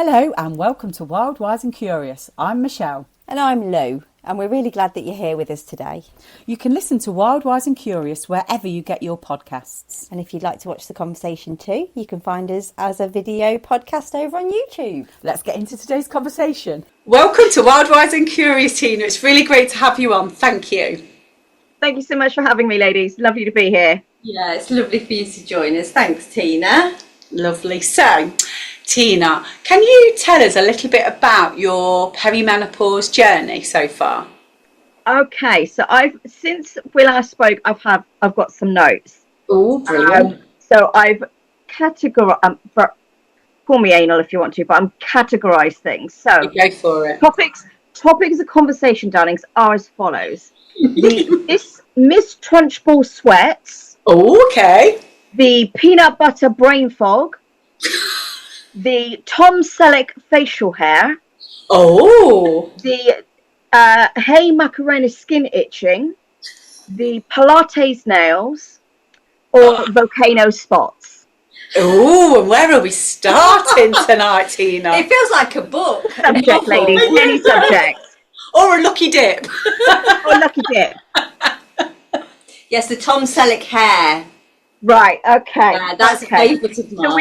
Hello and welcome to Wild, Wise and Curious. I'm Michelle. And I'm Lou, and we're really glad that you're here with us today. You can listen to Wild, Wise and Curious wherever you get your podcasts. And if you'd like to watch the conversation too, you can find us as a video podcast over on YouTube. Let's get into today's conversation. Welcome to Wild, Wise and Curious, Tina. It's really great to have you on. Thank you. Thank you so much for having me, ladies. Lovely to be here. Yeah, it's lovely for you to join us. Thanks, Tina. Lovely. So, Tina, can you tell us a little bit about your perimenopause journey so far? Okay, so since we last spoke, I've got some notes. Oh, brilliant. So I've categorized, call me anal if you want to, but I'm categorized things. So You go for it. Topics of conversation, darlings, are as follows: Miss Trunchball sweats. Oh, okay. The peanut butter brain fog. The Tom Selleck facial hair. Oh. The hey Macarena skin itching. The Pilates nails. Or Volcano Spots. Oh, and where are we starting tonight, Tina? It feels like a book. Subject, ladies. Any subject. Or a lucky dip. Or lucky dip. Yes, the Tom Selleck hair. Right, okay. That's okay. a favourite of mine. So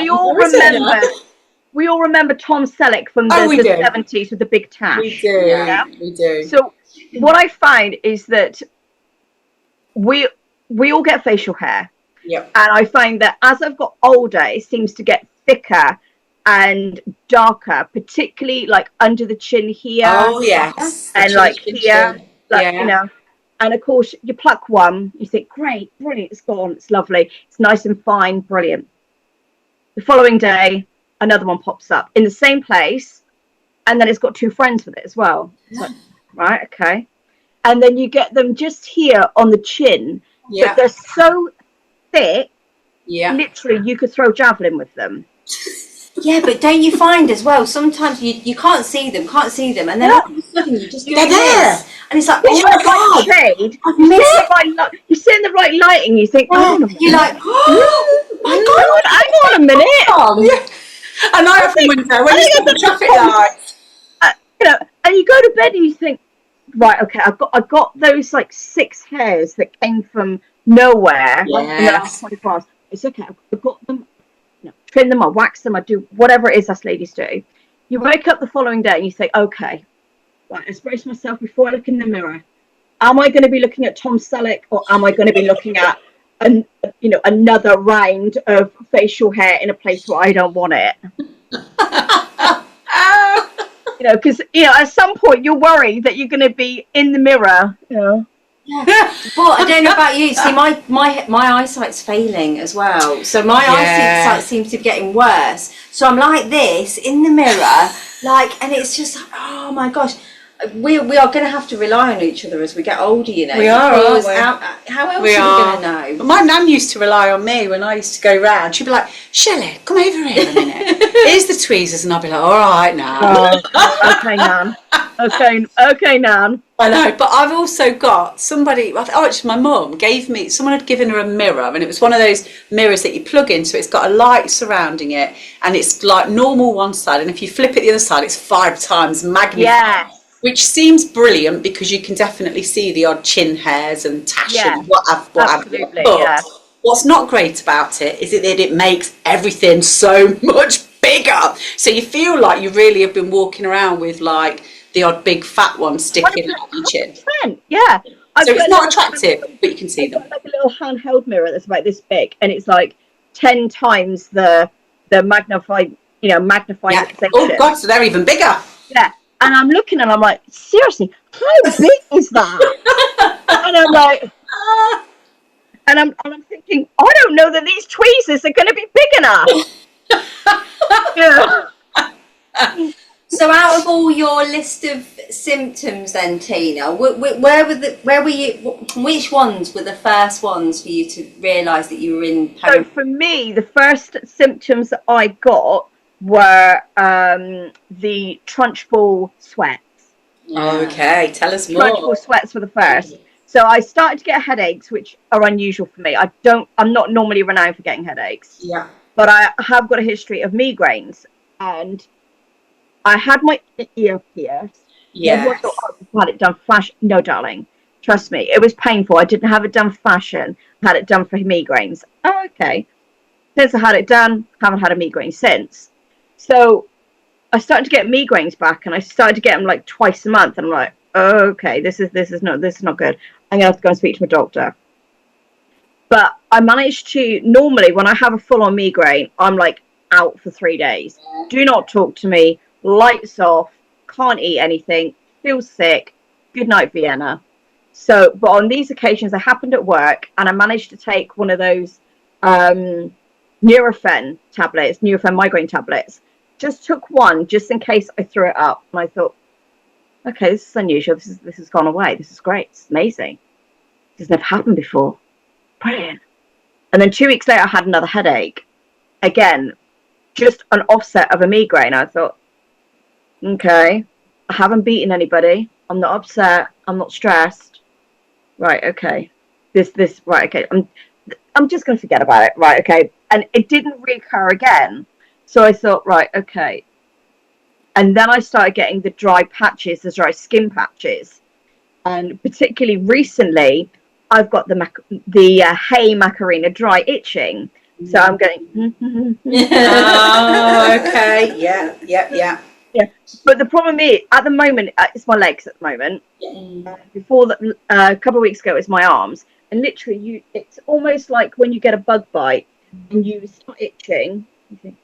we all remember Tom Selleck from the 70s with the big tash. We do. Yeah? We do. So what I find is that we all get facial hair. Yep. And I find that as I've got older, it seems to get thicker and darker, particularly like under the chin here. Oh, yes. And like here, like, yeah. you know. And of course, you pluck one, you think, great, brilliant, it's gone, it's lovely, it's nice and fine, brilliant. The following day, another one pops up in the same place, and then it's got two friends with it as well. Like, right, okay. And then you get them just here on the chin, but they're so thick, literally you could throw javelin with them. Yeah, but don't you find as well, sometimes you can't see them, and then all of a sudden you just they're there. And it's like, oh my God, shade. You see in the right lighting, you think, you're like, oh my God, hang on a minute. Yeah. And I often wonder, when you see the traffic lights. And you go to bed and you think, right, okay, I got those like 6 hairs that came from nowhere in the last 24 hours. It's okay, I've got them. Trim them, I wax them, I do whatever it is us ladies do. You wake up the following day and you say, okay, right, let's brace myself before I look in the mirror. Am I going to be looking at Tom Selleck, or am I going to be looking at another round of facial hair in a place where I don't want it? Because at some point you're worried that you're going to be in the mirror. But I don't know about you. See, my eyesight's failing as well. So my eyesight seems to be getting worse. So I'm like this in the mirror, and it's just like, oh my gosh. We are going to have to rely on each other as we get older, you know. We are, aren't we? How else are we going to know? My nan used to rely on me when I used to go round. She'd be like, Shelley, come over here a minute. Here's the tweezers. And I'll be like, all right, now. Okay, nan. Okay, nan. I know, but I've also got somebody, it's my mum, someone had given her a mirror, and it was one of those mirrors that you plug in, so it's got a light surrounding it, and it's like normal one side, and if you flip it the other side, it's 5 times magnified. Yeah. Which seems brilliant because you can definitely see the odd chin hairs and tash and whatever. Absolutely, but what's not great about it is that it makes everything so much bigger. So you feel like you really have been walking around with like the odd big fat one sticking out your chin. Yeah. So it's not attractive, but you can see them. Like a little handheld mirror that's about this big, and it's like 10 times the magnified extension. Oh God, so they're even bigger. Yeah. And I'm looking and I'm like, seriously, how big is that? And I'm like, and I'm thinking, I don't know that these tweezers are going to be big enough. So out of all your list of symptoms then, Tina, which ones were the first ones for you to realise that you were in perimenopause? So for me, the first symptoms that I got were the Trunchball sweats. Okay, tell us more. Trunchball sweats were the first. So I started to get headaches, which are unusual for me. I'm not normally renowned for getting headaches. Yeah. But I have got a history of migraines, and I had my ear pierced. Yeah. I had it done fashion. No, darling. Trust me, it was painful. I didn't have it done fashion. I had it done for migraines. Oh, okay. Since I had it done, haven't had a migraine since. So I started to get migraines back, and I started to get them like twice a month. And I'm like, oh, okay, this is not good. I'm gonna have to go and speak to my doctor. But I managed to, normally when I have a full on migraine, I'm like out for 3 days. Do not talk to me. Lights off. Can't eat anything. Feel sick. Good night, Vienna. So, but on these occasions, I happened at work, and I managed to take one of those Nurofen migraine tablets. Just took one, just in case I threw it up. And I thought, okay, this is unusual. This has gone away. This is great. It's amazing. This has never happened before. Brilliant. And then 2 weeks later, I had another headache. Again, just an offset of a migraine. I thought, okay, I haven't beaten anybody. I'm not upset. I'm not stressed. Right, okay. Right, okay. I'm just going to forget about it. Right, okay. And it didn't reoccur again. So I thought, right, okay. And then I started getting the dry patches, the dry skin patches. And particularly recently, I've got the Hey Macarena dry itching. So I'm going. Oh, okay. Yeah. But the problem is, at the moment, it's my legs at the moment. Before that, a couple of weeks ago, it's my arms. And literally, it's almost like when you get a bug bite and you start itching. And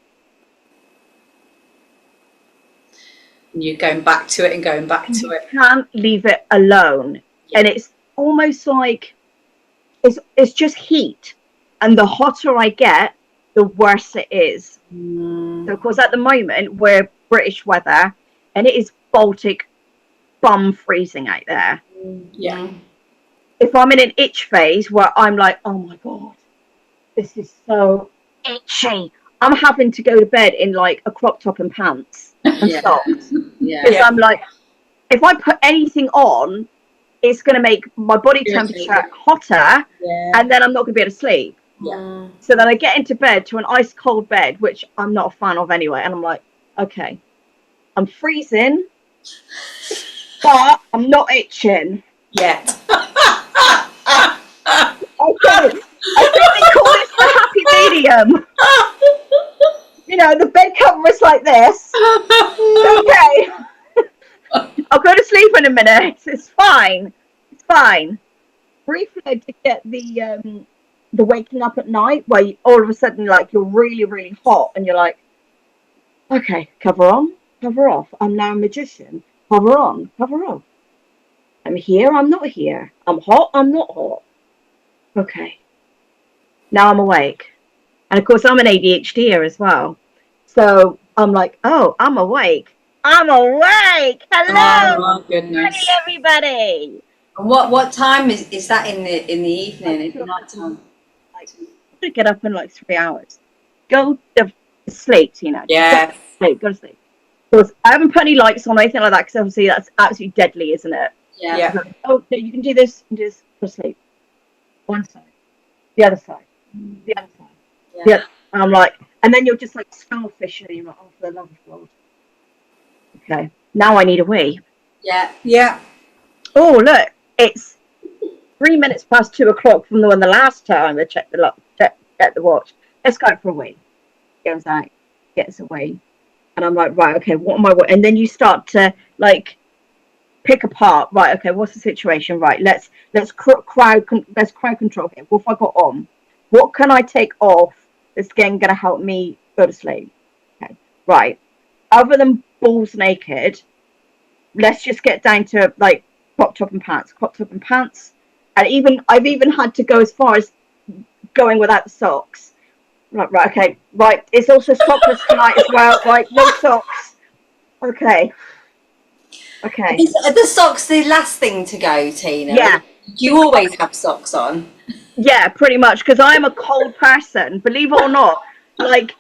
you're going back to it and going back to it. You can't leave it alone. Yeah. And it's almost like it's just heat. And the hotter I get, the worse it is. So, of course, at the moment, we're British weather, and it is Baltic bum freezing out there. Yeah. If I'm in an itch phase where I'm like, oh my God, this is so itchy, I'm having to go to bed in like a crop top and pants and socks. Because I'm like, if I put anything on, it's going to make my body temperature hotter, and then I'm not going to be able to sleep. Yeah. So then I get into bed to an ice cold bed, which I'm not a fan of anyway, and I'm like, okay, I'm freezing, but I'm not itching yet. Okay, I think they call this the happy medium. You know, the bed cover is like this. Okay, I'll go to sleep in a minute. It's fine. It's fine. Briefly, I did get the waking up at night where all of a sudden, like, you're really, really hot, and you're like, okay, cover on, cover off. I'm now a magician. Cover on, cover off. I'm here, I'm not here. I'm hot, I'm not hot. Okay. Now I'm awake. And of course, I'm an ADHDer as well. So I'm like, oh, I'm awake. I'm awake. Hello. Oh, my goodness. Hey, everybody. And what time is that in the evening? In the night time? Like, I'm gonna get up in like 3 hours. Go to sleep, Tina. Yeah. Go to sleep. Because I haven't put any lights on or anything like that, because obviously that's absolutely deadly, isn't it? Yeah. Oh, no, you can do this and just go to sleep. One side, the other side, the other side. Yeah. And I'm like, and then you're just like starfish, and you're like, oh, for the love of God. Okay, now I need a wee. Yeah. Oh, look, it's 3 minutes past 2 o'clock from the last time I checked the watch. Let's go for a wee. Goes out, gets a wee. And I'm like, right, okay, what am I? And then you start to like pick apart. Right, okay, what's the situation? Right, let's crowd control here. What have I got on? What can I take off that's again going to help me go to sleep? Okay, right. Other than balls naked, let's just get down to like crop top and pants. And I've even had to go as far as going without the socks. Right, okay, right. It's also sockless tonight as well. Right, no socks. Okay. Are the socks the last thing to go, Tina? Yeah. Do you always have socks on? Yeah, pretty much, because I am a cold person, believe it or not. Like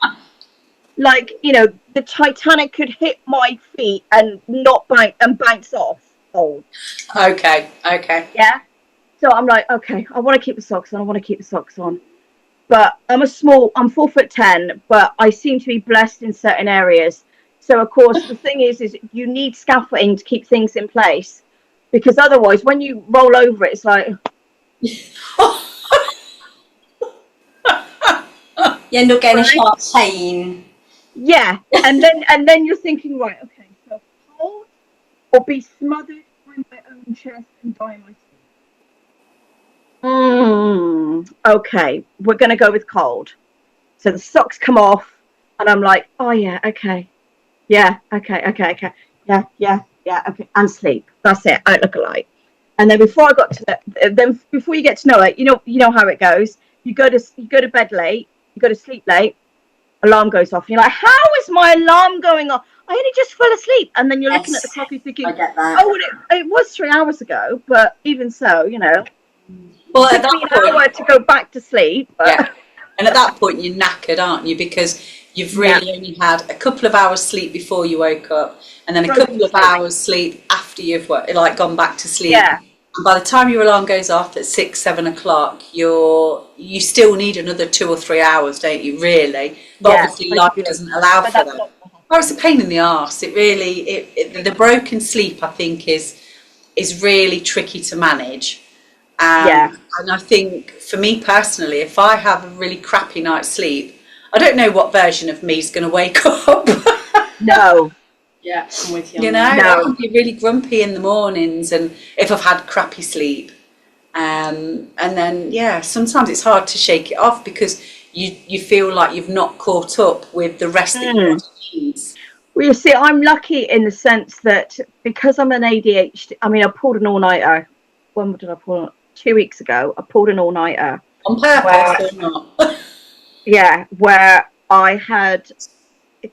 you know, the Titanic could hit my feet and not bounce off. Cold. Okay. Yeah. So I'm like, okay, I want to keep the socks on. But I'm 4'10", but I seem to be blessed in certain areas. So of course the thing is you need scaffolding to keep things in place, because otherwise when you roll over it's like you end up getting a sharp pain. Yeah, and then you're thinking, right, okay, so hold or be smothered by my own chest and die my sleep. Okay, we're going to go with cold. So the socks come off, and I'm like, oh yeah, okay, yeah, okay, okay, and sleep. That's it. I look alike. And then before you get to know it, you know how it goes. You go to bed late, you go to sleep late. Alarm goes off and you're like, how is my alarm going off? I only just fell asleep. And then you're looking at the clock and thinking, I get that. oh, well, it was 3 hours ago, but even so, well, it took me an hour to go back to sleep. But... Yeah, and at that point you're knackered, aren't you, because you've really only had a couple of hours sleep before you woke up, and then a couple of hours sleep after you've gone back to sleep. Yeah. And by the time your alarm goes off at 6, 7 o'clock, you still need another 2 or 3 hours, don't you? Really, but obviously life doesn't allow for that. Oh, it's a pain in the arse. It really, the broken sleep, I think, is really tricky to manage. And I think for me personally, if I have a really crappy night's sleep, I don't know what version of me is going to wake up. No. Yeah, I'm with you. You know, I can be really grumpy in the mornings, and if I've had crappy sleep, and then sometimes it's hard to shake it off because you feel like you've not caught up with the rest that your body needs. Well, you see, I'm lucky in the sense that because I'm an ADHD. I mean, I pulled an all-nighter. When did I pull? 2 weeks ago, I pulled an all-nighter. On purpose or not? Yeah, where I had.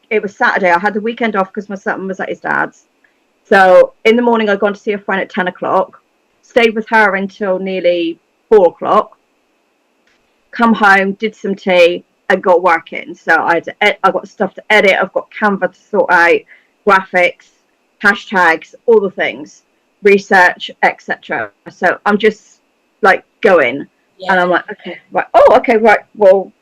It was Saturday. I had the weekend off because my son was at his dad's. So in the morning, I'd gone to see a friend at 10 o'clock, stayed with her until nearly 4 o'clock, come home, did some tea, and got working. So I got stuff to edit. I've got Canva to sort out, graphics, hashtags, all the things, research, etc. So I'm just like going, and I'm like, okay, right. Oh, okay, right. Well,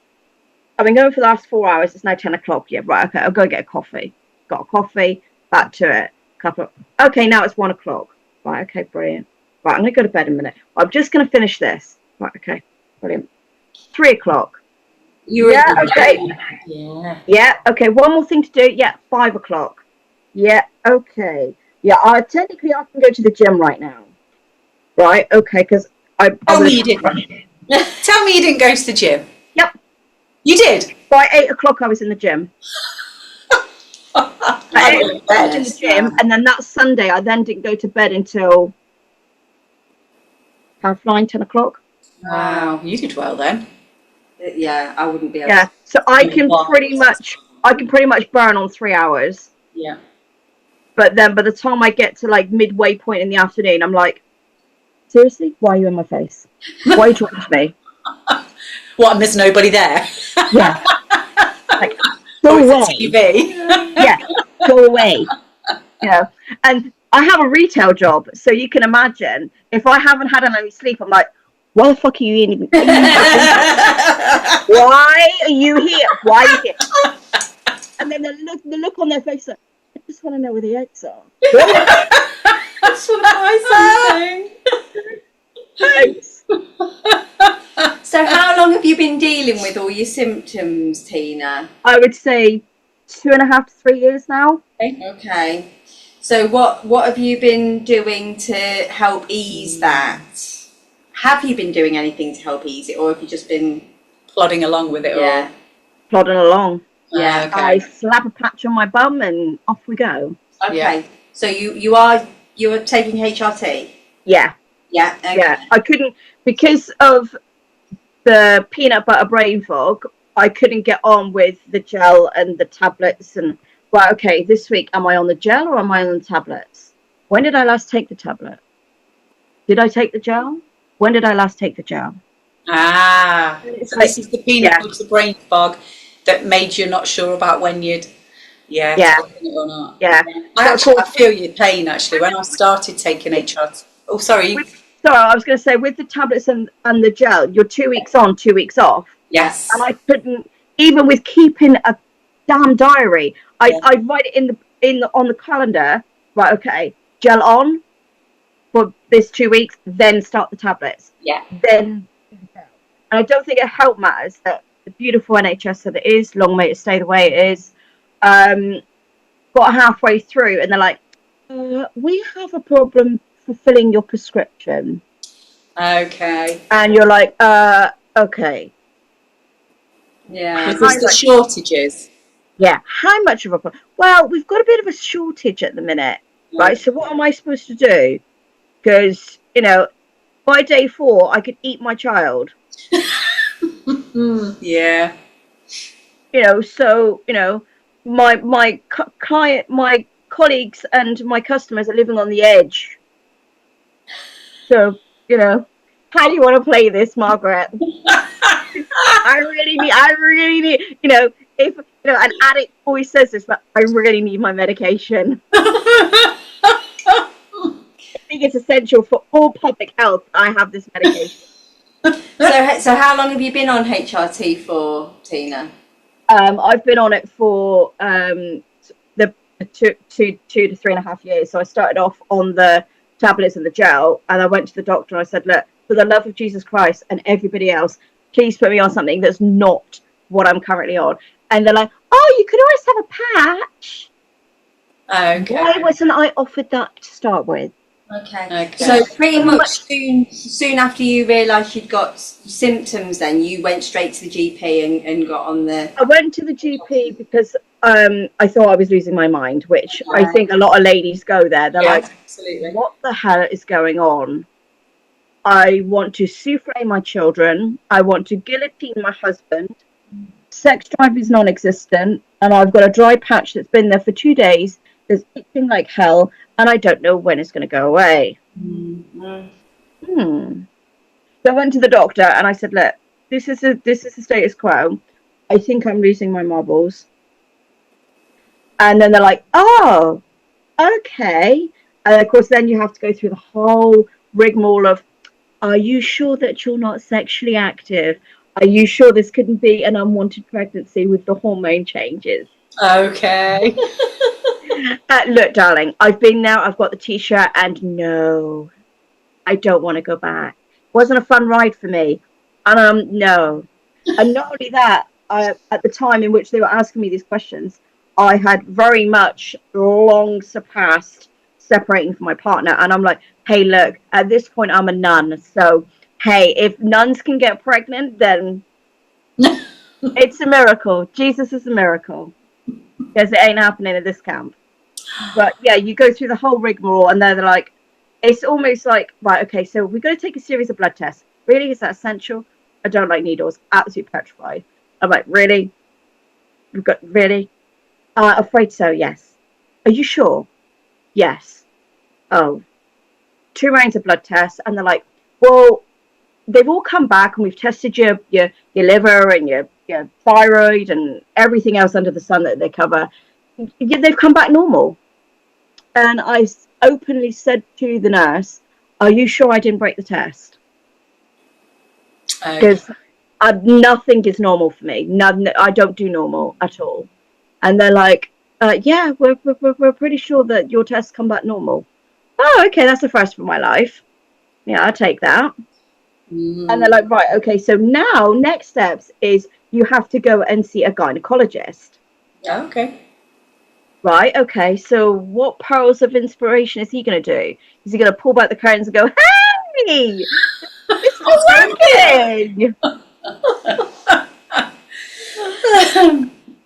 I've been going for the last 4 hours. It's now 10 o'clock. Yeah, right. Okay, I'll go get a coffee. Got a coffee. Back to it. Okay, now it's 1 o'clock. Right. Okay, brilliant. Right, I'm going to go to bed in a minute. I'm just going to finish this. Right. Okay, brilliant. 3 o'clock. Okay. Yeah. Okay. One more thing to do. Yeah. 5 o'clock. Yeah. Okay. Yeah. I can go to the gym right now. Right. Okay. Because Tell me you didn't. Tell me you didn't go to the gym. Yep. You did? By 8 o'clock, I was in the gym. I was in the gym, and then that Sunday, I then didn't go to bed until 10 o'clock. Wow, you did well then. Yeah, I wouldn't be able. Yeah, so I can pretty much burn on 3 hours. Yeah. But then by the time I get to like midway point in the afternoon, I'm like, seriously, why are you in my face? Why are you talking to me? What, and there's nobody there? Yeah. Like, go away. TV. Yeah, go away. You know, and I have a retail job, so you can imagine if I haven't had any sleep, I'm like, why the fuck are you in? Why are you here? Why are you here? And then the look on their face, like, I just want to know where the eggs are. That's what I Thanks. So how long have you been dealing with all your symptoms, Tina? I would say 2.5 to 3 years now. Okay. So what have you been doing to help ease that? Have you been doing anything to help ease it, or have you just been plodding along with it? Yeah. Plodding along. Yeah. Okay. I slap a patch on my bum and off we go. Okay. Yeah. So you are taking HRT? Yeah. Yeah. Okay. Yeah. I couldn't, because of the peanut butter brain fog, I couldn't get on with the gel and the tablets. And well, okay, this week, am I on the gel or am I on the tablets? When did I last take the tablet? Did I take the gel? When did I last take the gel? Ah, so like, this is the peanut butter brain fog that made you not sure about when you'd taken it or not. Yeah. I feel your pain actually when I started taking HRT. Oh, sorry. Sorry, I was going to say, with the tablets and the gel, you're 2 weeks on, 2 weeks off. Yes. And I couldn't, even with keeping damn diary. I'd write it on the calendar. Right, okay, gel on for this 2 weeks, then start the tablets. Yeah. Then, and I don't think it help matters that the beautiful NHS that it is, long may it stay the way it is, got halfway through and they're like, we have a problem fulfilling your prescription. Okay. And you're like, okay. Yeah. There's the shortages. Yeah. How much of a problem? Well, we've got a bit of a shortage at the minute, right? So what am I supposed to do? Because, you know, by day 4, I could eat my child. Yeah. You know, so, you know, my client, my colleagues and my customers are living on the edge. So, you know, how do you want to play this, Margaret? I really need, you know, if, you know, an addict always says this, but I really need my medication. I think it's essential for all public health. I have this medication. So how long have you been on HRT for, Tina? I've been on it for the two to 3.5 years. So I started off on the tablets and the gel, and I went to the doctor and I said, look, for the love of Jesus Christ and everybody else, please put me on something that's not what I'm currently on. And they're like, oh, you could always have a patch. Okay. Why wasn't I offered that to start with? Okay. So pretty much soon after you realised you'd got symptoms, then you went straight to the GP and got on the... I went to the GP because I thought I was losing my mind, which I think a lot of ladies go there. They're like, absolutely. What the hell is going on? I want to souffle my children. I want to guillotine my husband. Sex drive is non-existent. And I've got a dry patch that's been there for 2 days. There's itching like hell. And I don't know when it's going to go away. So I went to the doctor and I said, look, this is the status quo. I think I'm losing my marbles. And then they're like, oh, okay. And of course, then you have to go through the whole rigmarole of, are you sure that you're not sexually active? Are you sure this couldn't be an unwanted pregnancy with the hormone changes? Okay. Look, darling, I've been now, I've got the t-shirt, and no, I don't want to go back. It wasn't a fun ride for me. And no. And not only that, at the time in which they were asking me these questions, I had very much long surpassed separating from my partner. And I'm like, hey, look, at this point, I'm a nun. So, hey, if nuns can get pregnant, then it's a miracle. Jesus is a miracle. Because it ain't happening at this camp. But yeah, you go through the whole rigmarole, and they're like, it's almost like, right, okay, so we're going to take a series of blood tests. Really? Is that essential? I don't like needles. Absolutely petrified. I'm like, really? You've got, really? Afraid so, yes. Are you sure? Yes. Oh. 2 rounds of blood tests, and they're like, well, they've all come back, and we've tested your liver and your thyroid and everything else under the sun that they cover. They've come back normal. And I openly said to the nurse, are you sure I didn't break the test? Because nothing is normal for me. I don't do normal at all. And they're like, yeah, we're pretty sure that your tests come back normal. Oh, okay, that's the first for my life. Yeah, I'll take that. And they're like, right, okay, so now next steps is you have to go and see a gynecologist. Yeah, okay. Right, okay, so what pearls of inspiration is he going to do? Is he going to pull back the curtains and go, hey, this is working?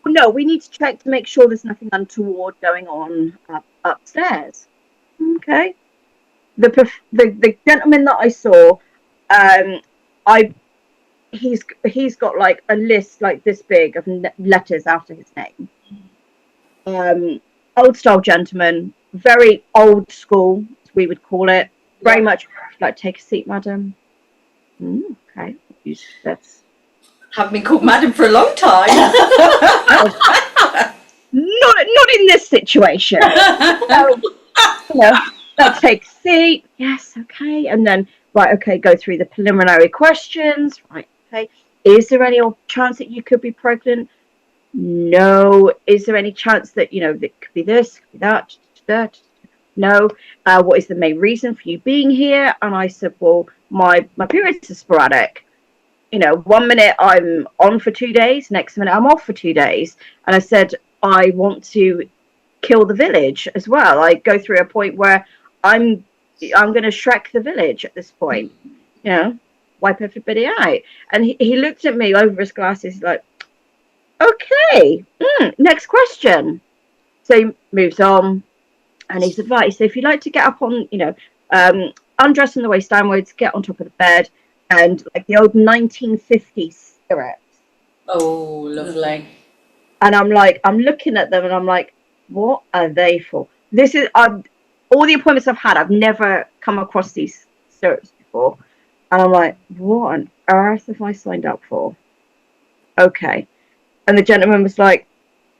No, we need to check to make sure there's nothing untoward going on upstairs. Okay. The gentleman that I saw, he's got like a list like this big of letters after his name. Old style gentleman, very old school, as we would call it. Very much like, take a seat, madam. Okay, that's Haven't been called madam for a long time. not in this situation. They'll take a seat. Yes, okay, and then right, okay, go through the preliminary questions. Right, okay. Is there any chance that you could be pregnant? no. Is there any chance that, that could be this, could be that? No. What is the main reason for you being here? And I said, well, my periods are sporadic. 1 minute I'm on for 2 days, next minute I'm off for 2 days. And I said, I want to kill the village as well. I go through a point where I'm going to Shrek the village at this point, wipe everybody out. And he looked at me over his glasses like, okay, next question. So he moves on, and he's advised, so if you'd like to get up on, undress from the waist downwards, get on top of the bed, and like the old 1950s cigarettes. Oh, lovely. And I'm looking at them and I'm like, what are they for? This is, all the appointments I've had, I've never come across these cigarettes before. And I'm like, what on earth have I signed up for? Okay. And the gentleman was like,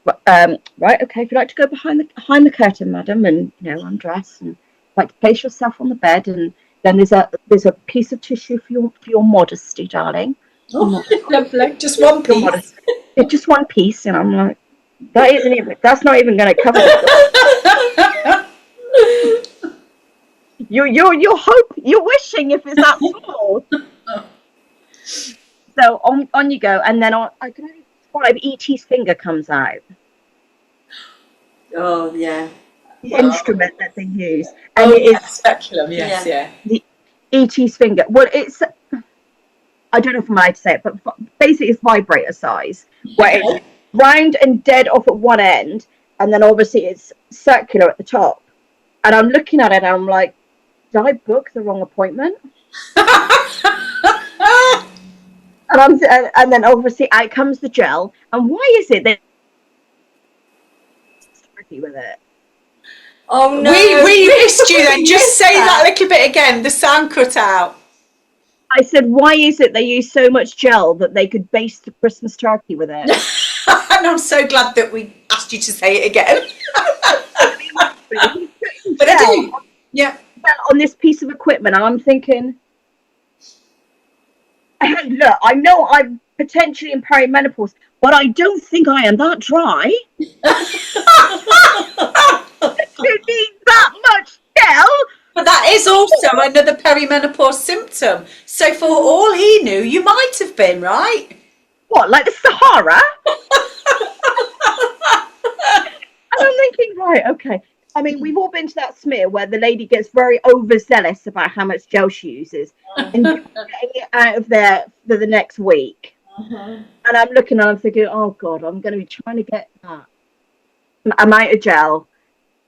right, okay, if you'd like to go behind the curtain, madam, and undress, and like to place yourself on the bed, and then there's a piece of tissue for your modesty, darling. Oh, lovely. Just one piece. It's just one piece, and I'm like, that's not even going to cover it. You're wishing if it's that small. So on you go, and then I can only describe E.T.'s finger comes out. Oh yeah. The instrument that they use, and it is speculum. Yes, yeah. The E.T.'s finger. Well, it's, I don't know if I'm allowed to say it, but basically it's vibrator size, where it's round and dead off at one end, and then obviously it's circular at the top. And I'm looking at it and I'm like, did I book the wrong appointment? And then obviously out comes the gel. And why is it that with it? Oh no, we missed you then. Just say that a little bit again. The sound cut out. I said, why is it they use so much gel that they could baste the Christmas turkey with it? And I'm so glad that we asked you to say it again. But I do. Yeah. On this piece of equipment, I'm thinking, hey, look, I know I'm potentially in perimenopause, but I don't think I am that dry. You need that much gel. But that is also another perimenopause symptom. So for all he knew, you might have been, right? What, like the Sahara? And I'm thinking, right, okay. I mean, we've all been to that smear where the lady gets very overzealous about how much gel she uses and getting it out of there for the next week. And I'm looking and I'm thinking, oh God, I'm going to be trying to get that amount of gel.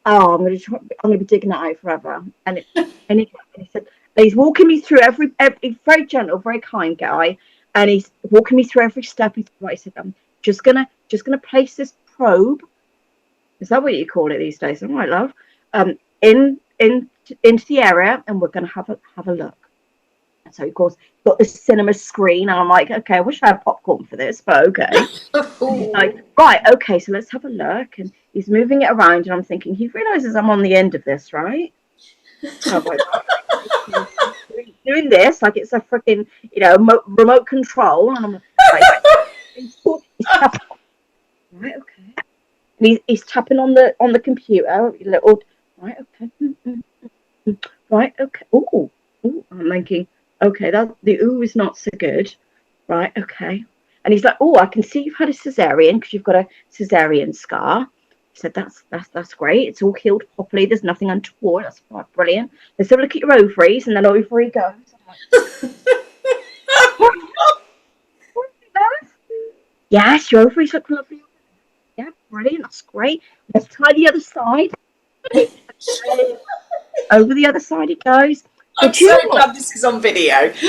Oh, I'm going to be digging that out forever. And he said, he's walking me through every very gentle, very kind guy, and he's walking me through every step. He said, I'm just gonna place this probe. Is that what you call it these days? All right, love. Into the area, and we're gonna have a look. And so, of course, got this cinema screen, and I'm like, okay, I wish I had popcorn for this, but okay. He's like, right, okay, so let's have a look. And he's moving it around, and I'm thinking, he realizes I'm on the end of this, right? So I'm like, doing this like it's a freaking, remote control, and I'm like, he's tapping, right, okay. And he's tapping on the computer, little, right, okay, right, okay. Ooh, I'm thinking, okay, that the ooh is not so good, right, okay. And he's like, oh, I can see you've had a cesarean because you've got a cesarean scar. He said, that's great. It's all healed properly. There's nothing untoward. That's quite brilliant. Let's have a look at your ovaries, and then ovary goes. Yes, your ovaries look lovely. Yeah, brilliant. That's great. Let's try the other side. Over the other side it goes. I'm so glad this is on video. He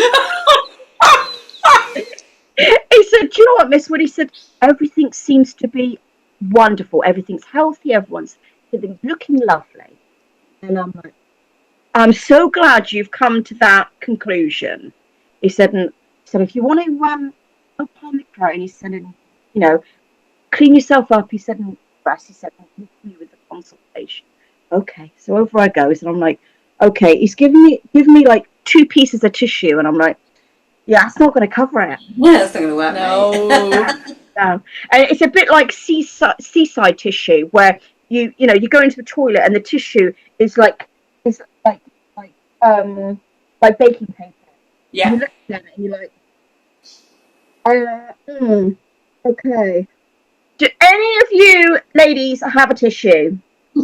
said, do you know what, Miss Wood? He said, everything seems to be wonderful. Everything's healthy. Everything's looking lovely. And I'm like, I'm so glad you've come to that conclusion. He said, if you want to up on the curtain, he said, clean yourself up. He said, and rest. He said, with the consultation. Okay, so over I goes, and I'm like, okay. He's giving me like 2 pieces of tissue, and I'm like, yeah, that's not going to cover it. Yeah, that's not going to work. No. down. And it's a bit like seaside tissue, where you go into the toilet and the tissue is like baking paper. Yeah. You look at it and you're like, okay. Do any of you ladies have a tissue?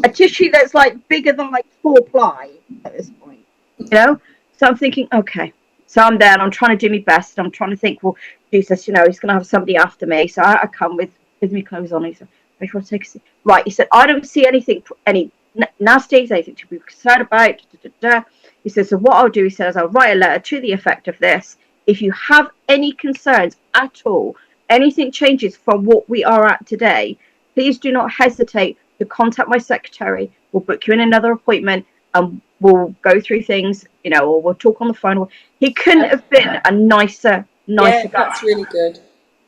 A tissue that's like bigger than like 4-ply at this point, So I'm thinking, okay. So I'm there and I'm trying to do my best. I'm trying to think, well, Jesus, he's going to have somebody after me. So I come with my clothes on. He said, I just want to take a seat. Right. He said, I don't see any nasties, anything to be concerned about. He said, so what I'll do, he says, I'll write a letter to the effect of this. If you have any concerns at all, anything changes from what we are at today, please do not hesitate to contact my secretary. We'll book you in another appointment and we'll go through things, or we'll talk on the phone. He couldn't have been a nicer guy. That's really good.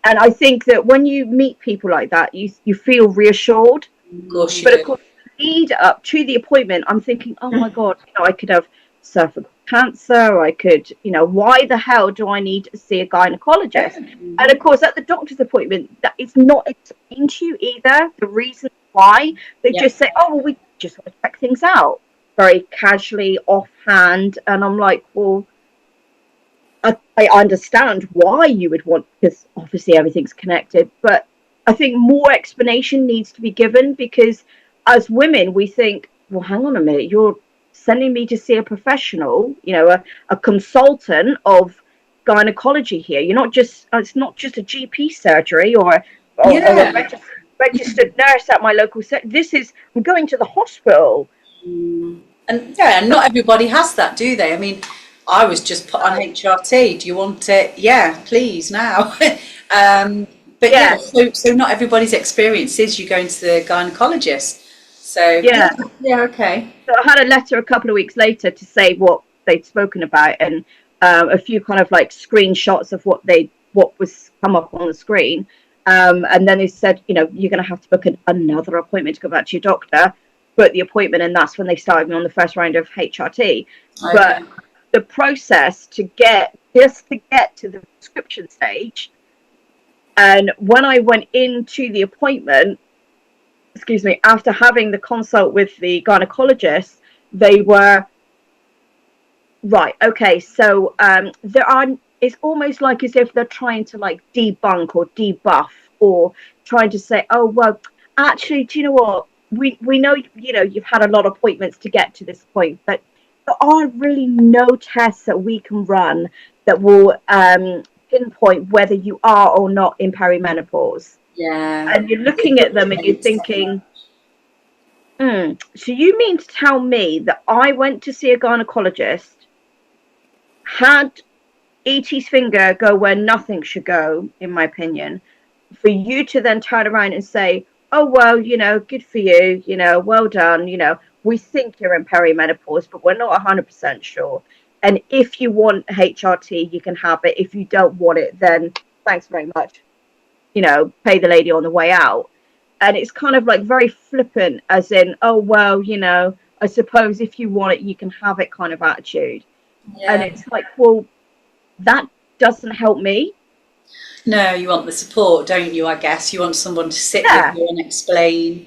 And I think that when you meet people like that, you feel reassured. Of course you do. Of course, lead up to the appointment, I'm thinking, oh my God, I could have cervical cancer. I could, why the hell do I need to see a gynecologist? And of course, at the doctor's appointment, that it's not explained to you either, the reason why. They just say, oh, well, we just want to check things out, very casually, offhand. And I'm like, well, I understand why you would want, because obviously everything's connected, but I think more explanation needs to be given, because as women, we think, well, hang on a minute, you're sending me to see a professional, a consultant of gynecology here. You're not just, it's not just a GP surgery or a registered nurse at my local set. I'm going to the hospital. And not everybody has that, do they? I mean, I was just put on HRT. Do you want it? Yeah, please, now. So not everybody's experience is you going to the gynecologist. So okay. So I had a letter a couple of weeks later to say what they'd spoken about, and a few kind of like screenshots of what was come up on the screen. And then they said, you're going to have to book another appointment to go back to your doctor, book the appointment, and that's when they started me on the first round of HRT. Okay. But the process to get to the prescription stage, and when I went into the appointment, after having the consult with the gynecologist, they were right. Okay, so it's almost like as if they're trying to like debunk or debuff, or trying to say, oh well, actually, do you know what? We know you've had a lot of appointments to get to this point, but there are really no tests that we can run that will pinpoint whether you are or not in perimenopause. Yeah. And you're looking at them and you're thinking, so you mean to tell me that I went to see a gynecologist, had E.T.'s finger go where nothing should go, in my opinion, for you to then turn around and say, oh, well, good for you, well done, we think you're in perimenopause, but we're not 100% sure. And if you want HRT, you can have it. If you don't want it, then thanks very much. Pay the lady on the way out. And it's kind of like very flippant, as in, oh, well, I suppose if you want it, you can have it kind of attitude. Yeah. And it's like, well, that doesn't help me. No, you want the support, don't you, I guess? You want someone to sit with you and explain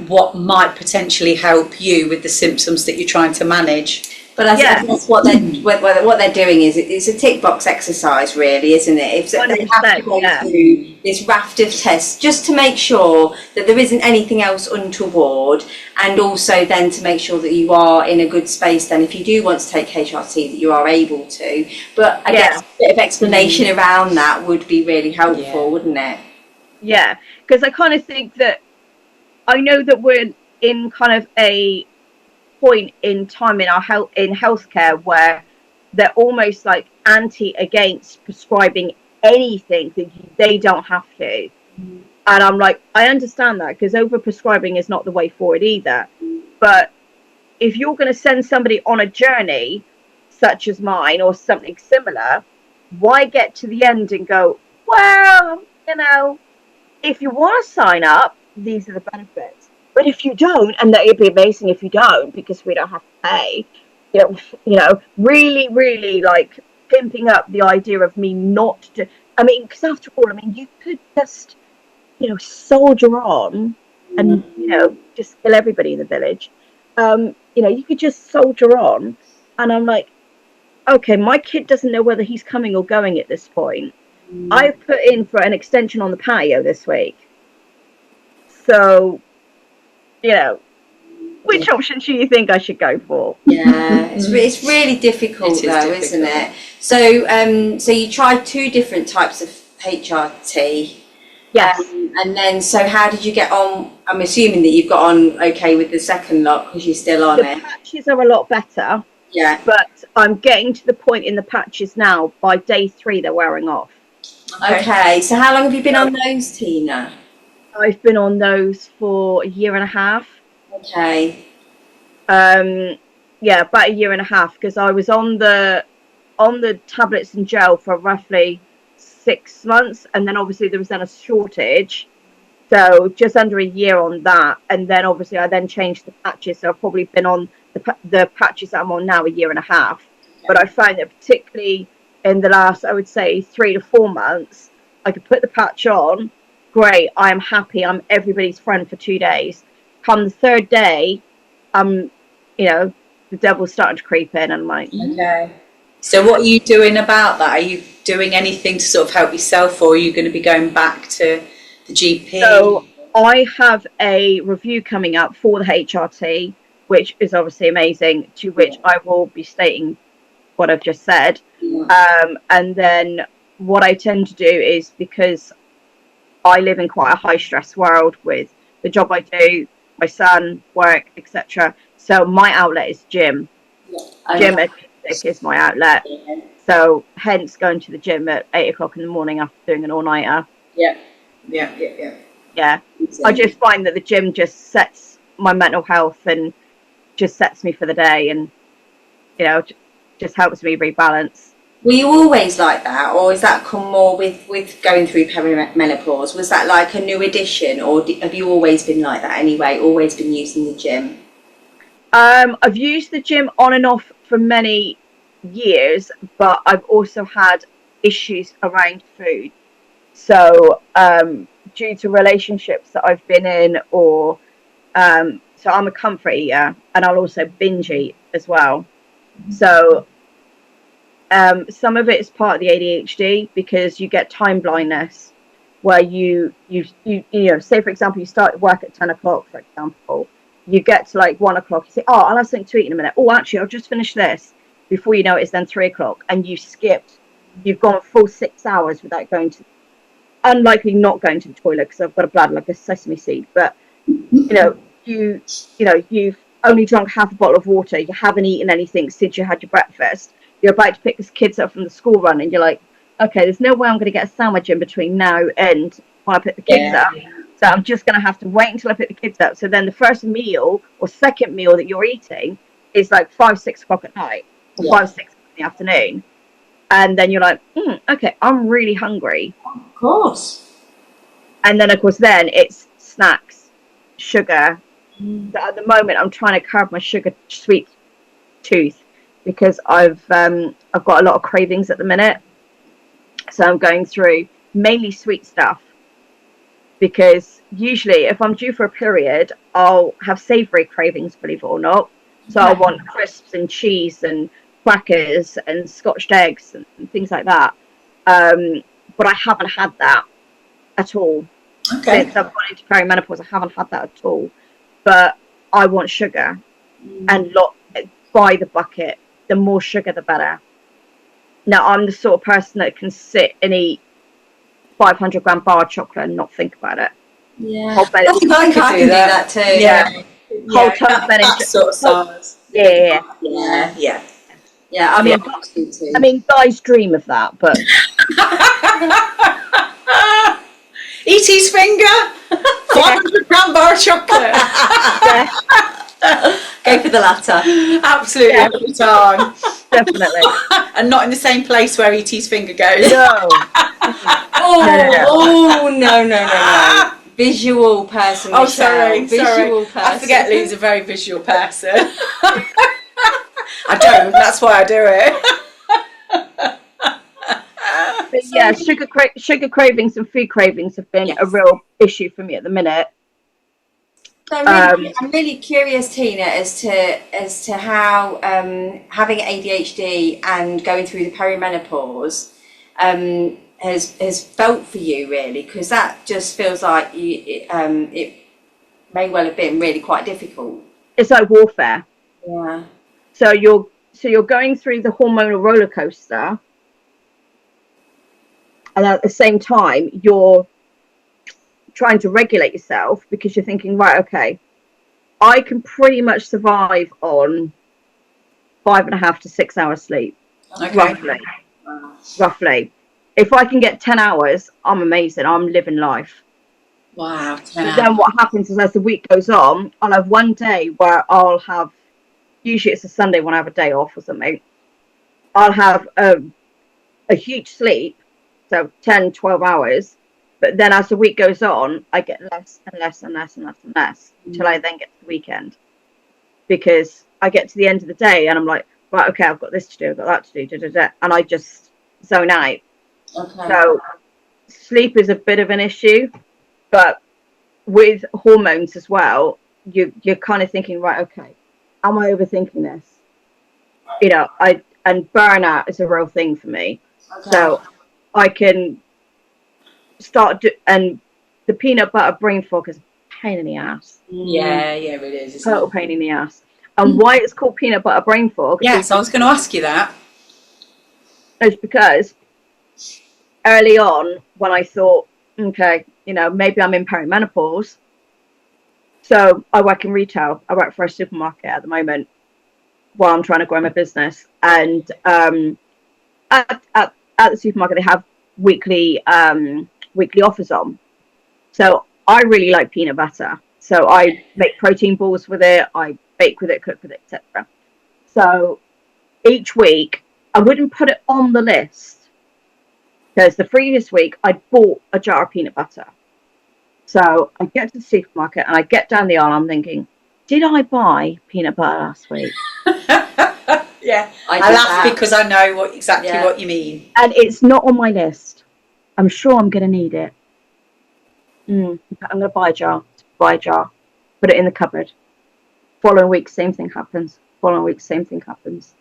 what might potentially help you with the symptoms that you're trying to manage. But I guess what they're doing is it's a tick box exercise, really, isn't it? If they have to go through this raft of tests just to make sure that there isn't anything else untoward, and also then to make sure that you are in a good space. Then, if you do want to take HRT, that you are able to. But I guess a bit of explanation around that would be really helpful, wouldn't it? Yeah, because I kind of think that I know that we're in kind of a point in time in our in healthcare where they're almost like against prescribing anything that they don't have to. And I'm like, I understand that, because over prescribing is not the way forward either. But if you're going to send somebody on a journey such as mine or something similar, why get to the end and go, well, if you want to sign up, these are the benefits. But if you don't, and that it'd be amazing if you don't, because we don't have to pay, really, really like pimping up the idea of me not I mean, because after all, I mean, you could just, soldier on and, just kill everybody in the village. You could just soldier on. And I'm like, okay, my kid doesn't know whether he's coming or going at this point. I've put in for an extension on the patio this week. So, which option do you think I should go for? Yeah, it's really difficult isn't it? So you tried 2 different types of HRT. Yes. And then, so how did you get on? I'm assuming that you've got on okay with the second lot because you're still on it. The patches are a lot better. Yeah. But I'm getting to the point in the patches now, by day 3, they're wearing off. Okay. So how long have you been on those, Tina? I've been on those for a year and a half. Okay. Yeah, about a year and a half, because I was on the tablets and gel for roughly 6 months, and then obviously there was then a shortage, so just under a year on that, and then obviously I then changed the patches, so I've probably been on the patches that I'm on now a year and a half. But I find that particularly in the last, I would say 3 to 4 months, I could put the patch on, great, I'm happy, I'm everybody's friend for 2 days. Come the 3rd day, the devil's starting to creep in, and I'm like, okay. So what are you doing about that? Are you doing anything to sort of help yourself, or are you going to be going back to the GP? So I have a review coming up for the HRT, which is obviously amazing, to which I will be stating what I've just said. And then what I tend to do is, because I live in quite a high stress world with the job I do, my son, work, etc. So my outlet is gym. Gym is my outlet. So hence going to the gym at 8 o'clock in the morning after doing an all-nighter. Yeah. I just find that the gym just sets my mental health and just sets me for the day, and just helps me rebalance. Were you always like that, or is that come more with going through perimenopause? Was that like a new addition, or have you always been like that anyway, always been using the gym? I've used the gym on and off for many years, but I've also had issues around food. So due to relationships that I've been in, or so I'm a comfort eater, and I'll also binge eat as well. So some of it is part of the ADHD, because you get time blindness, where you say, for example, you start work at 10 o'clock, for example, you get to like 1 o'clock, you say, oh, I'll have something to eat in a minute. Oh, actually, I'll just finish this. Before you know it, it's then 3 o'clock, and you've gone a full 6 hours without unlikely not going to the toilet, because I've got a bladder like a sesame seed. But you've only drunk half a bottle of water, you haven't eaten anything since you had your breakfast, you're about to pick the kids up from the school run, and you're like, okay, there's no way I'm going to get a sandwich in between now and when I pick the kids up, so I'm just going to have to wait until I pick the kids up. So then the first meal or second meal that you're eating is like 5-6 o'clock at night, or 5-6 in the afternoon, and then you're like, okay, I'm really hungry. Of course. And then of course then it's snacks, sugar. So at the moment I'm trying to curb my sweet tooth, because I've got a lot of cravings at the minute. So I'm going through mainly sweet stuff, because usually if I'm due for a period, I'll have savoury cravings, believe it or not. So I want crisps and cheese and crackers and scotched eggs and things like that. But I haven't had that at all. Okay. Since I've gone into perimenopause, I haven't had that at all. But I want sugar, and by the bucket. The more sugar, the better. Now, I'm the sort of person that can sit and eat 500-gram bar of chocolate and not think about it. Yeah, I think I can do that too. Yeah. Whole tub that sort of size. Yeah. I mean, guys dream of that, but E.T.'s finger, 500-gram bar of chocolate. Go for the latter. Absolutely, every time. Definitely. And not in the same place where E.T.'s finger goes. No. No. Visual person. Oh, sorry. Visual person. I forget Lou's a very visual person. I don't, that's why I do it. But yeah, sugar cravings and food cravings have been a real issue for me at the minute. So I'm really curious, Tina, as to how having ADHD and going through the perimenopause has felt for you, really, because that just feels like it may well have been really quite difficult. It's like warfare. Yeah. So you're going through the hormonal roller coaster, and at the same time you're trying to regulate yourself because you're thinking, right, okay, I can pretty much survive on 5.5 to 6 hours sleep, roughly. If I can get 10 hours, I'm amazing. I'm living life. Wow. But then what happens is, as the week goes on, I'll have one day where I'll have, usually it's a Sunday when I have a day off or something, I'll have a huge sleep, so 10, 12 hours. But then as the week goes on, I get less and less and less and less and less until I then get to the weekend. Because I get to the end of the day and I'm like, right, okay, I've got this to do, I've got that to do, and I just zone out. Okay. So sleep is a bit of an issue, but with hormones as well, you're kind of thinking, right, okay, am I overthinking this? You know, and burnout is a real thing for me. Okay. So I can and the peanut butter brain fog is a pain in the ass. Yeah, it is. Total pain in the ass. And why it's called peanut butter brain fog? Yes, I was going to ask you that. It's because early on, when I thought, okay, you know, maybe I'm in perimenopause. So I work in retail. I work for a supermarket at the moment while I'm trying to grow my business. And at the supermarket, they have weekly offers on. So I really like peanut butter. So I make protein balls with it. I bake with it, cook with it, etc. So each week, I wouldn't put it on the list because the previous week I bought a jar of peanut butter. So I get to the supermarket and I get down the aisle. I'm thinking, did I buy peanut butter last week? Yeah, I laugh because I know exactly what you mean. And it's not on my list. I'm sure I'm going to need it. I'm going to buy a jar. Put it in the cupboard. Following week, same thing happens. Following week, same thing happens.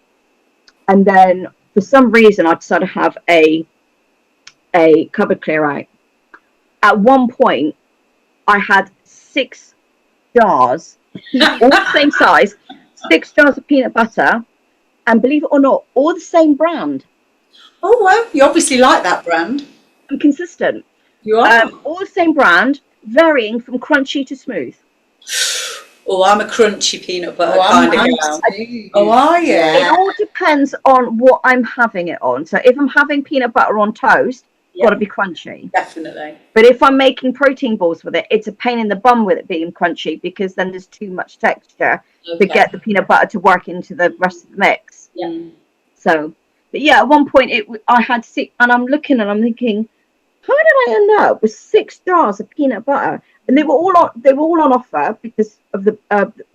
And then for some reason, I decided to have a cupboard clear out. At one point, I had 6 jars, all the same size, 6 jars of peanut butter, and believe it or not, all the same brand. Oh, well, you obviously like that brand. I'm consistent. You are? All the same brand, varying from crunchy to smooth. Oh, I'm a crunchy peanut butter kind of girl. Oh, are you? It all depends on what I'm having it on. So if I'm having peanut butter on toast, got to be crunchy. Definitely. But if I'm making protein balls with it, it's a pain in the bum with it being crunchy because then there's too much texture to get the peanut butter to work into the rest of the mix. Yeah. So, but yeah, at one point I had 6, and I'm looking and I'm thinking, how did I end up with 6 jars of peanut butter? And they were all on offer because of the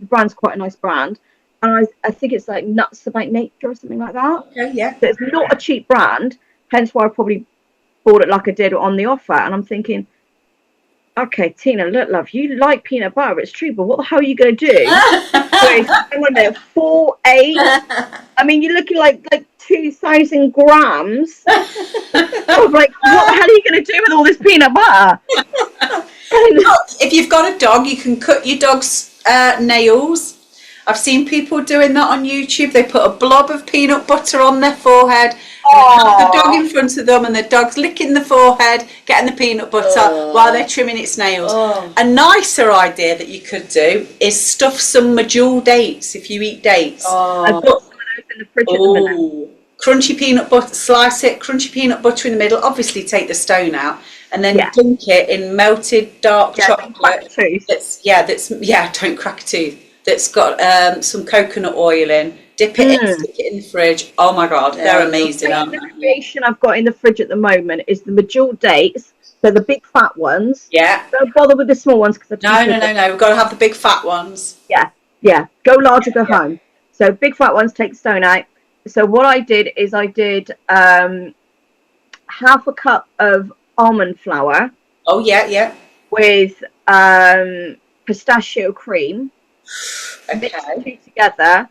brand's quite a nice brand, and I think it's like Nuts About Nature or something like that. Okay, yeah. So it's not a cheap brand, hence why I probably bought it like I did on the offer. And I'm thinking, okay, Tina, look, love, you like peanut butter, it's true, but what the hell are you going to do? Hang on a minute, 4, 8. I mean, you're looking like 2,000 grams. I was like, what the hell are you going to do with all this peanut butter? If you've got a dog, you can cut your dog's nails. I've seen people doing that on YouTube. They put a blob of peanut butter on their forehead, the dog in front of them, and the dog's licking the forehead, getting the peanut butter while they're trimming its nails. A nicer idea that you could do is stuff some medjool dates if you eat dates. I've got some of those in the fridge at the minute. Crunchy peanut butter, slice it, crunchy peanut butter in the middle, obviously take the stone out, and then dunk it in melted dark chocolate. Don't crack a tooth. That's got some coconut oil in. Dip it in, stick it in the fridge. Oh my God, they're amazing. The creation I've got in the fridge at the moment is the medjool dates, so the big fat ones. Yeah. Don't bother with the small ones because no. We've got to have the big fat ones. Yeah. Go large or go home. So big fat ones, take the stone out. So what I did is I half a cup of almond flour. Oh, yeah. With pistachio cream. Okay. Mix the two together.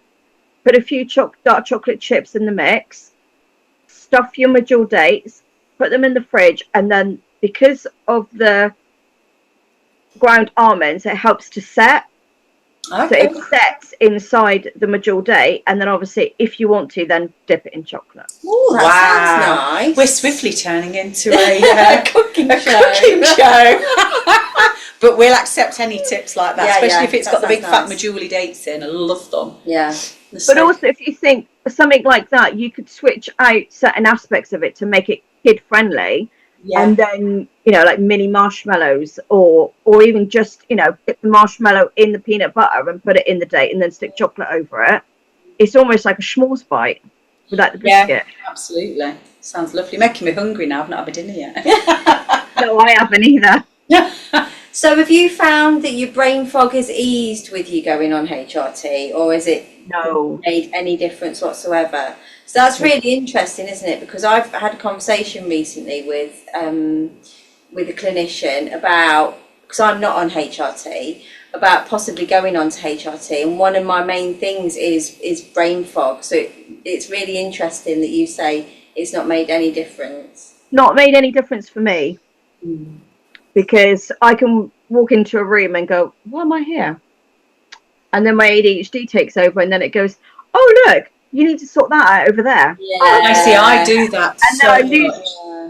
Put a few dark chocolate chips in the mix. Stuff your medjool dates. Put them in the fridge, and then because of the ground almonds, it helps to set. Okay. So it sets inside the medjool date, and then obviously, if you want to, then dip it in chocolate. Ooh, that sounds nice. We're swiftly turning into a cooking show. But we'll accept any tips like that, especially if it's got the big fat medjool dates in. I love them. Yeah. But also, if you think something like that, you could switch out certain aspects of it to make it kid friendly. Yeah. And then, like mini marshmallows, or even just, put the marshmallow in the peanut butter and put it in the date and then stick chocolate over it. It's almost like a s'mores bite without the biscuit. Yeah, absolutely. Sounds lovely. Making me hungry now. I've not had my dinner yet. No, I haven't either. So have you found that your brain fog has eased with you going on HRT, or is it made any difference whatsoever? So that's really interesting, isn't it? Because I've had a conversation recently with a clinician about, because I'm not on HRT, about possibly going on to HRT, and one of my main things is brain fog. So it's really interesting that you say it's not made any difference. Not made any difference for me. Because I can walk into a room and go, why am I here? And then my ADHD takes over, and then it goes, oh, look, you need to sort that out over there. Yeah. Oh, I see, I do that. And then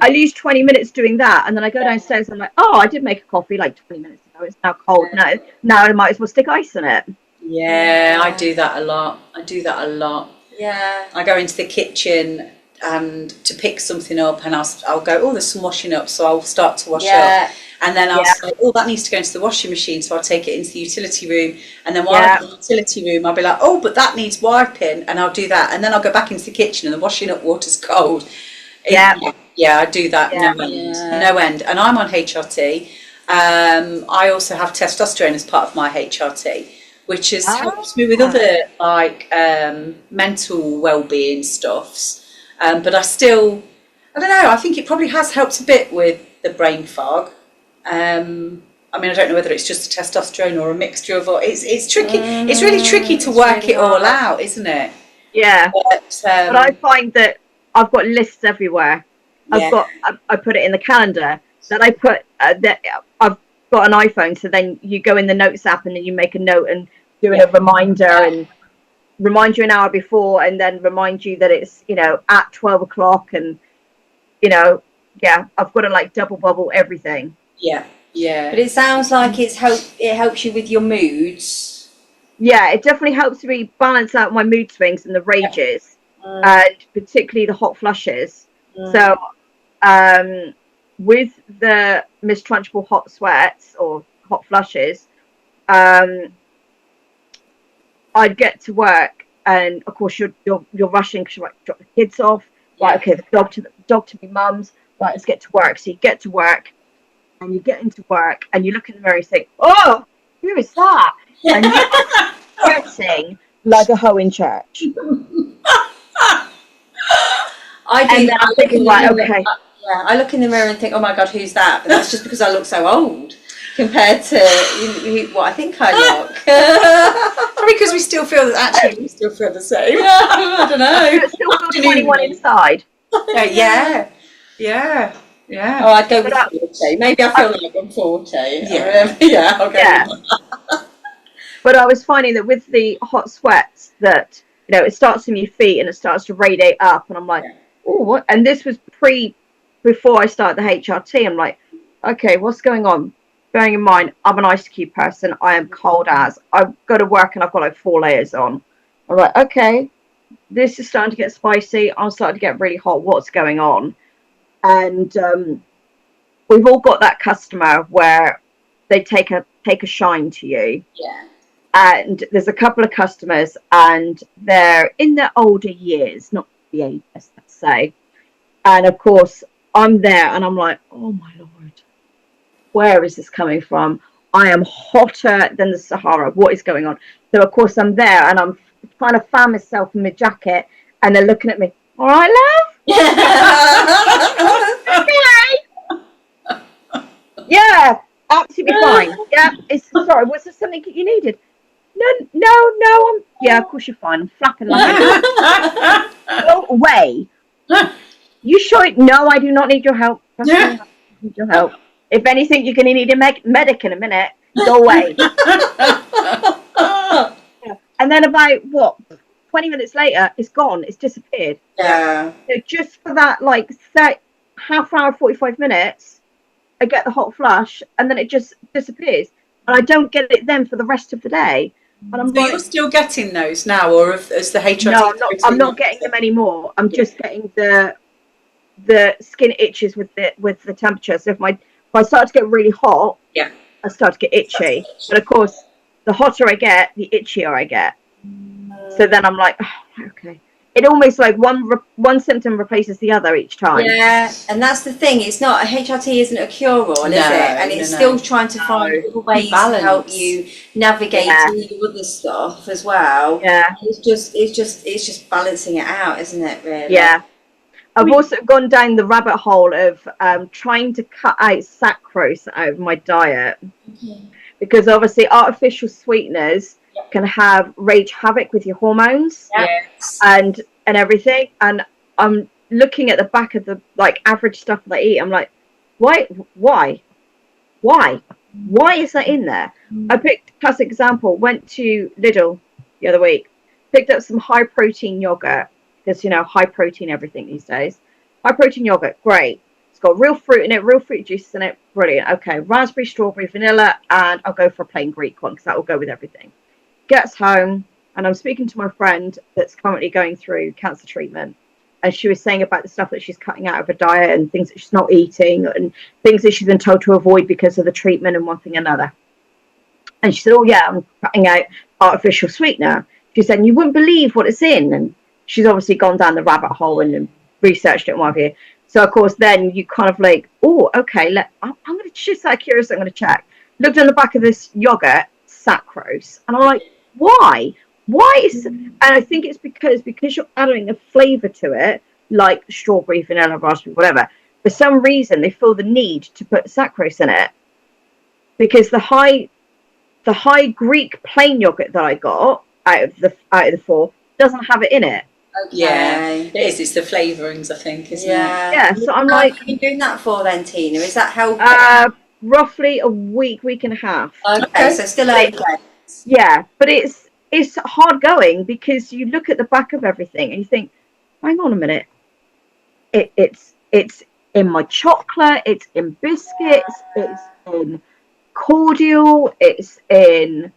I lose 20 minutes doing that, and then I go downstairs and I'm like, oh, I did make a coffee like 20 minutes ago. It's now cold. Now I might as well stick ice in it. Yeah, I do that a lot. Yeah. I go into the kitchen and to pick something up, and I'll go, oh, there's some washing up, so I'll start to wash up. And then I'll say, oh, that needs to go into the washing machine, so I'll take it into the utility room. And then while I'm in the utility room, I'll be like, oh, but that needs wiping, and I'll do that. And then I'll go back into the kitchen, and the washing up water's cold. Yeah, I do that no end. And I'm on HRT. I also have testosterone as part of my HRT, which has helped me with other mental well-being stuffs. But I don't know, I think it probably has helped a bit with the brain fog. I mean, I don't know whether it's just the testosterone or a mixture of all. It's tricky. It's really tricky to work it all out, isn't it? Yeah. But I find that I've got lists everywhere. I put it in the calendar. Then I put that I've got an iPhone, so then you go in the notes app and then you make a note and do a reminder and remind you an hour before, and then remind you that it's at 12 o'clock, and I've got to double bubble everything. Yeah. But it sounds like it helps you with your moods. Yeah, it definitely helps me balance out my mood swings and the rages, and particularly the hot flushes. So, with the Miss Trunchbull hot sweats or hot flushes, I'd get to work, and of course you're rushing because you drop the kids off. Right, okay, the dog to be mum's. Right, let's get to work. So you get to work, and you get into work, and you look in the mirror and say, "Oh, who is that?" And you're sweating like a hoe in church. I do. And then I'm thinking, right, okay. I look in the mirror and think, "Oh my God, who's that?" But that's just because I look so old compared to what I think I look. Probably because we still feel we still feel the same. I don't know. You still feel 21 inside. Yeah. Oh, I'd go with 40. Maybe I feel like I'm 40. I'll go with that. But I was finding that with the hot sweats that, it starts in your feet and it starts to radiate up, and I'm like, oh, what? And this was before I started the HRT. I'm like, okay, what's going on? Bearing in mind, I'm an ice cube person. I am cold as. I go to work and I've got 4 layers on. I'm like, okay, this is starting to get spicy. I'm starting to get really hot. What's going on? And we've all got that customer where they take a shine to you. Yeah. And there's a couple of customers, and they're in their older years, not the ages, let's say. And of course, I'm there, and I'm like, oh my Lord, where is this coming from? I am hotter than the Sahara. What is going on? So of course I'm there, and I'm trying to fan myself in my jacket, and they're looking at me. All right, love? Yeah, absolutely fine. Yeah, sorry, was there something that you needed? No, yeah, of course you're fine. I'm flapping like a go away. You sure? No, I do not need your help. Trust me, I don't need your help. If anything, you're going to need a medic in a minute. Go away. And then about 20 minutes later, it's gone. It's disappeared. Yeah. So just for that, like, half hour, 45 minutes, I get the hot flush, and then it just disappears, and I don't get it then for the rest of the day. And I'm you're still getting those now, or as the HRT? No, I'm not getting them anymore. I'm just getting the skin itches with the temperature. So if I start to get really hot, I start to get itchy. But of course, the hotter I get, the itchier I get. So then I'm like, oh, okay. It almost like one symptom replaces the other each time. Yeah, and that's the thing. It's not, a HRT isn't a cure-all, is it? And it's still trying to find little ways to help you navigate the other stuff as well. Yeah, it's just balancing it out, isn't it? Really? Yeah. I've also gone down the rabbit hole of trying to cut out sucrose out of my diet, because obviously artificial sweeteners can wreak havoc with your hormones and everything. And I'm looking at the back of the average stuff that I eat. I'm like, why is that in there? I picked a classic example. Went to Lidl the other week, picked up some high protein yogurt, because high protein everything these days. High protein yogurt, great. It's got real fruit in it, real fruit juices in it, brilliant. Okay, raspberry, strawberry, vanilla, and I'll go for a plain Greek one because that will go with everything. Gets home, and I'm speaking to my friend that's currently going through cancer treatment, and she was saying about the stuff that she's cutting out of her diet and things that she's not eating and things that she's been told to avoid because of the treatment and one thing or another. And she said, oh yeah, I'm cutting out artificial sweetener. She said, and you wouldn't believe what it's in. And she's obviously gone down the rabbit hole and researched it and what have you. So of course then you kind of like, oh, okay, I'm going to just out of curiosity, I'm going to check. Looked on the back of this yogurt, sucrose, and I'm like, why is, and I think it's because you're adding a flavor to it, like strawberry, vanilla, raspberry, whatever. For some reason they feel the need to put sucrose in it, because the high Greek plain yogurt that I got out of the four doesn't have it in it. Okay. Yeah, it is. It's the flavourings, I think, isn't it? Yeah. So I'm How like, have you been doing that for then, Tina? Is that helping? Roughly a week and a half. Okay, so still early days. Yeah, but it's hard going, because you look at the back of everything and you think, hang on a minute, it's in my chocolate, it's in biscuits, it's in cordial, it's in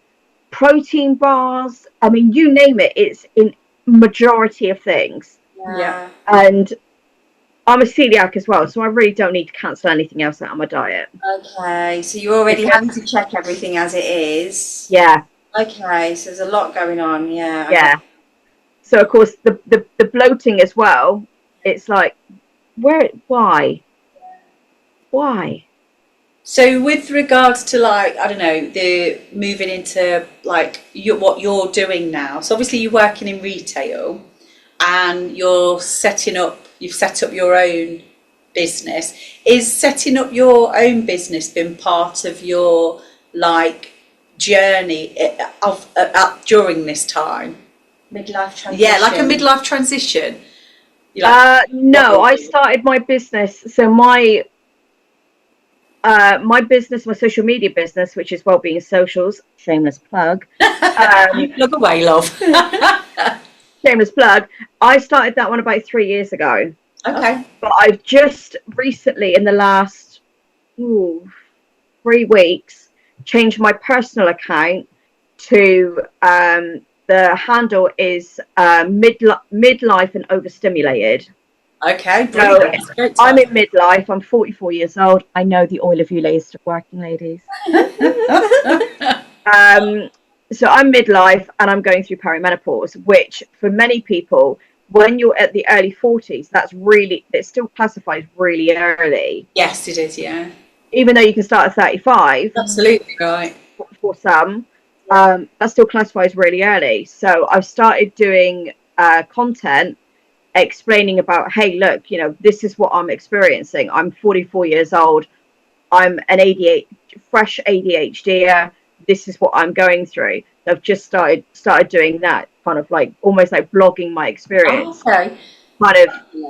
protein bars. I mean, you name it, it's in majority of things. Yeah. And I'm a celiac as well, so I really don't need to cancel anything else out of my diet. Okay, so you're already having to check everything as it is. Yeah. Okay, so there's a lot going on. Yeah. Yeah. So of course the bloating as well. It's like, why? So with regards to like, I don't know, the moving into like what you're doing now. So obviously you're working in retail and you've set up your own business. Is setting up your own business been part of your like journey during this time? Midlife transition. Yeah, like a midlife transition. No, I started my business. So my business, my social media business, which is Wellbeing Socials, shameless plug. Look away, love. Shameless plug. I started that one about 3 years ago. Okay. But I've just recently, in the last 3 weeks, changed my personal account to the handle is midlife and overstimulated. Okay, so I'm in midlife. I'm 44 years old. I know the oil of you ladies are working, ladies. So I'm midlife and I'm going through perimenopause, which for many people, when you're at the early 40s, it still classifies really early. Yes, it is, yeah. Even though you can start at 35. Absolutely right. For some, that still classifies really early. So I've started doing content explaining about, hey, look, this is what I'm experiencing. I'm 44 years old. I'm an fresh ADHD. This is what I'm going through. So I've just started doing that, kind of like almost like blogging my experience. Okay. Kind of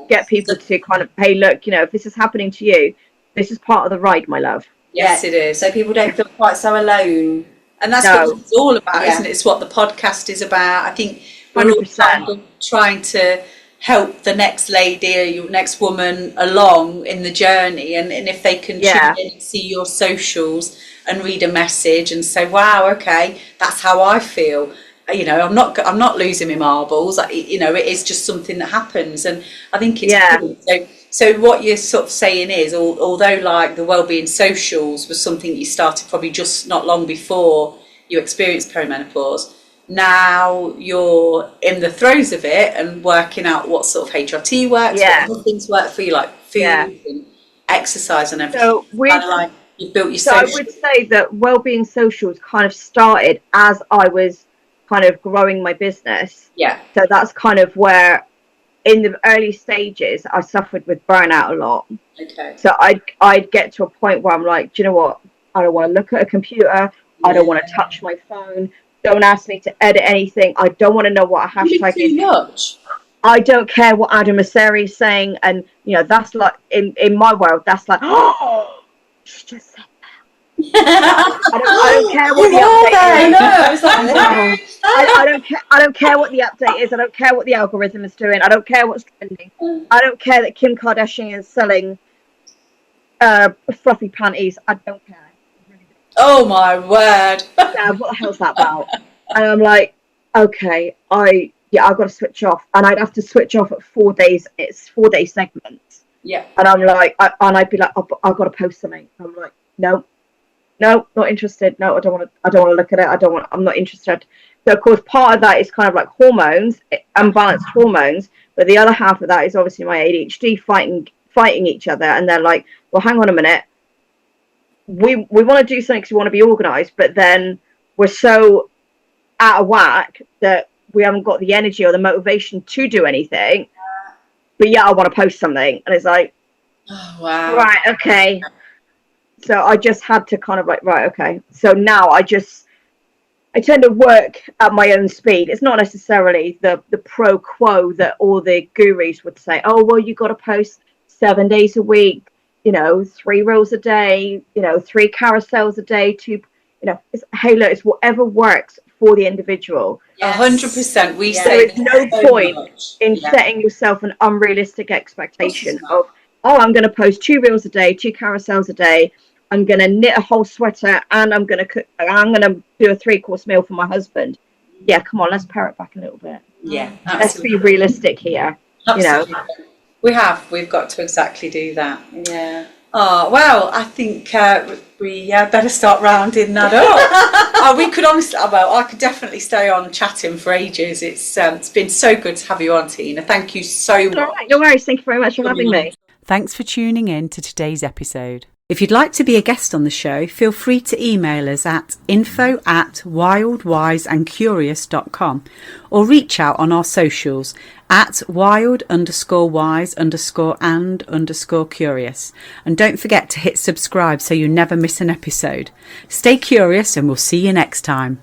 get people to kind of, hey, look, if this is happening to you, this is part of the ride, my love. Yes, it is. So people don't feel quite so alone. And that's what it's all about, isn't it? It's what the podcast is about. I think we're 100%. all trying to help the next lady or your next woman along in the journey, and if they can tune in and see your socials and read a message and say, wow, okay, that's how I feel, I'm not losing my marbles, it is just something that happens. And I think it's cool. So what you're sort of saying is, although like the wellbeing socials was something you started probably just not long before you experienced perimenopause, now you're in the throes of it and working out what sort of HRT works, what other things work for you, like food and exercise and everything. So you've built your social. I would say that wellbeing socials kind of started as I was kind of growing my business. Yeah. So that's kind of where, in the early stages, I suffered with burnout a lot. Okay. So I'd get to a point where I'm like, do you know what? I don't want to look at a computer. I don't want to touch my phone. Don't ask me to edit anything. I don't want to know what a hashtag is. Too much. I don't care what Adam Mosseri is saying. And, that's like, in my world, that's like, oh, she just said that. I don't care what the update is. I don't care what the update is. I don't care what the algorithm is doing. I don't care what's trending. I don't care that Kim Kardashian is selling fluffy panties. I don't care. Oh my word. Dad, what the hell's that about? And I'm like, okay, I've got to switch off. And I'd have to switch off at 4 days. It's 4-day segments. Yeah. And I'm like, I'd be like, I've got to post something. I'm like, no, not interested. No, I don't want to look at it. I'm not interested. So of course, part of that is kind of like hormones, unbalanced hormones. But the other half of that is obviously my ADHD fighting each other. And they're like, well, hang on a minute. We want to do something because we want to be organised, but then we're so out of whack that we haven't got the energy or the motivation to do anything. But I want to post something, and it's like, oh wow, right, okay. So I just had to kind of like, right, okay. So now I tend to work at my own speed. It's not necessarily the pro quo that all the gurus would say. Oh well, you got to post 7 days a week. 3 reels a day, 3 carousels a day, 2, hey, look, it's whatever works for the individual. 100%. We say there is no point in setting yourself an unrealistic expectation of, oh, I'm going to post 2 reels a day, 2 carousels a day. I'm going to knit a whole sweater and I'm going to cook. I'm going to do a 3-course meal for my husband. Yeah, come on, let's pare it back a little bit. Yeah, let's be realistic here. Absolutely. We've got to exactly do that. Yeah. Oh, well, I think we better start rounding that up. We could honestly, I could definitely stay on chatting for ages. It's been so good to have you on, Tina. Thank you so much. All right, no worries. Thank you very much for having me. Thanks for tuning in to today's episode. If you'd like to be a guest on the show, feel free to email us at info@wildwiseandcurious.com or reach out on our socials at wild_wise_and_curious. And don't forget to hit subscribe so you never miss an episode. Stay curious and we'll see you next time.